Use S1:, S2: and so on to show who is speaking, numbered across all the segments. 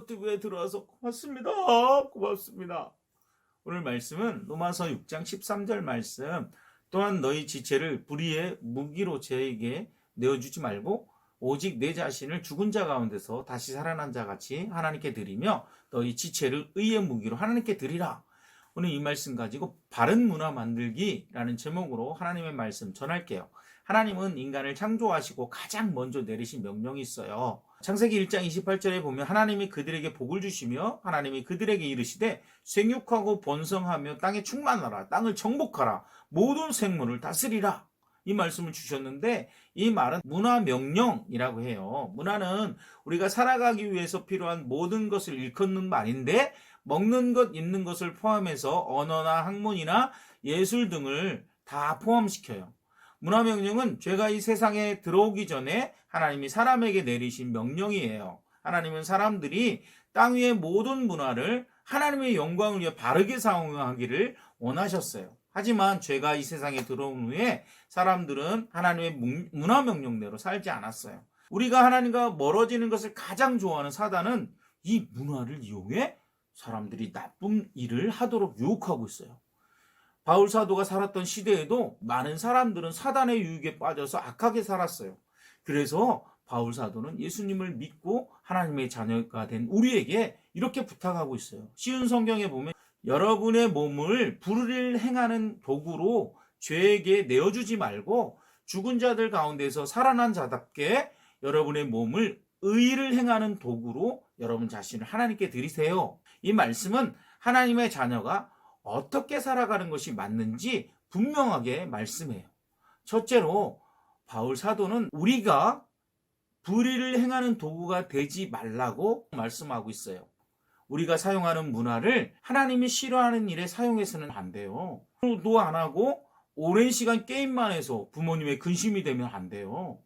S1: 너튜브에 들어와서 고맙습니다. 고맙습니다. 오늘 말씀은 로마서 6장 13절 말씀. 또한 너희 지체를 불의의 무기로 저에게 내어주지 말고 오직 내 자신을 죽은 자 가운데서 다시 살아난 자 같이 하나님께 드리며 너희 지체를 의의 무기로 하나님께 드리라. 오늘 이 말씀 가지고 바른 문화 만들기라는 제목으로 하나님의 말씀 전할게요. 하나님은 인간을 창조하시고 가장 먼저 내리신 명령이 있어요. 창세기 1장 28절에 보면 하나님이 그들에게 복을 주시며 하나님이 그들에게 이르시되 생육하고 번성하며 땅에 충만하라. 땅을 정복하라. 모든 생물을 다스리라. 이 말씀을 주셨는데 이 말은 문화 명령이라고 해요. 문화는 우리가 살아가기 위해서 필요한 모든 것을 일컫는 말인데 먹는 것, 입는 것을 포함해서 언어나 학문이나 예술 등을 다 포함시켜요. 문화명령은 죄가 이 세상에 들어오기 전에 하나님이 사람에게 내리신 명령이에요. 하나님은 사람들이 땅 위의 모든 문화를 하나님의 영광을 위해 바르게 사용하기를 원하셨어요. 하지만 죄가 이 세상에 들어온 후에 사람들은 하나님의 문화명령대로 살지 않았어요. 우리가 하나님과 멀어지는 것을 가장 좋아하는 사단은 이 문화를 이용해 사람들이 나쁜 일을 하도록 유혹하고 있어요. 바울 사도가 살았던 시대에도 많은 사람들은 사단의 유혹에 빠져서 악하게 살았어요. 그래서 바울 사도는 예수님을 믿고 하나님의 자녀가 된 우리에게 이렇게 부탁하고 있어요. 쉬운 성경에 보면 여러분의 몸을 불의를 행하는 도구로 죄에게 내어주지 말고 죽은 자들 가운데서 살아난 자답게 여러분의 몸을 의를 행하는 도구로 여러분 자신을 하나님께 드리세요. 이 말씀은 하나님의 자녀가 어떻게 살아가는 것이 맞는지 분명하게 말씀해요. 첫째로 바울 사도는 우리가 불의를 행하는 도구가 되지 말라고 말씀하고 있어요. 우리가 사용하는 문화를 하나님이 싫어하는 일에 사용해서는 안 돼요. 도 안 하고 오랜 시간 게임만 해서 부모님의 근심이 되면 안 돼요.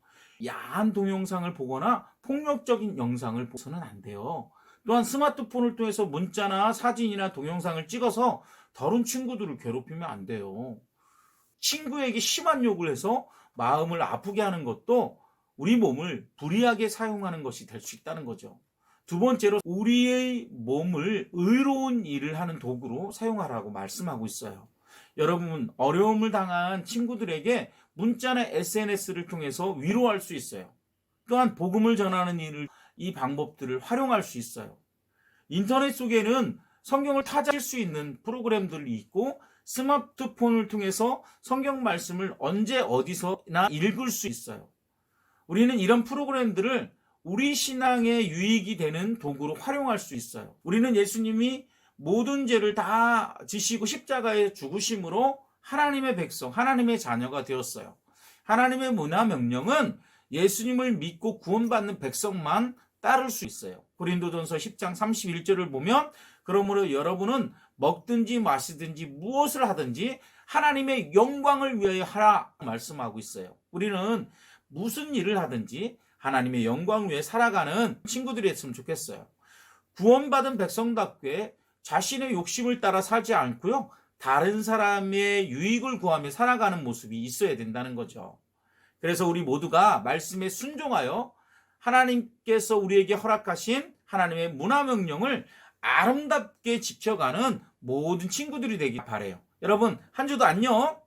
S1: 야한 동영상을 보거나 폭력적인 영상을 보서는 안 돼요. 또한 스마트폰을 통해서 문자나 사진이나 동영상을 찍어서 다른 친구들을 괴롭히면 안 돼요. 친구에게 심한 욕을 해서 마음을 아프게 하는 것도 우리 몸을 불의하게 사용하는 것이 될 수 있다는 거죠. 두 번째로 우리의 몸을 의로운 일을 하는 도구로 사용하라고 말씀하고 있어요. 여러분, 어려움을 당한 친구들에게 문자나 SNS를 통해서 위로할 수 있어요. 또한 복음을 전하는 일을 이 방법들을 활용할 수 있어요. 인터넷 속에는 성경을 찾을 수 있는 프로그램들이 있고 스마트폰을 통해서 성경 말씀을 언제 어디서나 읽을 수 있어요. 우리는 이런 프로그램들을 우리 신앙에 유익이 되는 도구로 활용할 수 있어요. 우리는 예수님이 모든 죄를 다 지시고 십자가에 죽으심으로 하나님의 백성, 하나님의 자녀가 되었어요. 하나님의 문화 명령은 예수님을 믿고 구원받는 백성만 따를 수 있어요. 고린도전서 10장 31절을 보면 그러므로 여러분은 먹든지 마시든지 무엇을 하든지 하나님의 영광을 위하여 하라 말씀하고 있어요. 우리는 무슨 일을 하든지 하나님의 영광을 위해 살아가는 친구들이 했으면 좋겠어요. 구원받은 백성답게 자신의 욕심을 따라 살지 않고요. 다른 사람의 유익을 구하며 살아가는 모습이 있어야 된다는 거죠. 그래서 우리 모두가 말씀에 순종하여 하나님께서 우리에게 허락하신 하나님의 문화명령을 아름답게 지켜가는 모든 친구들이 되길 바라요. 여러분, 한 주도 안녕.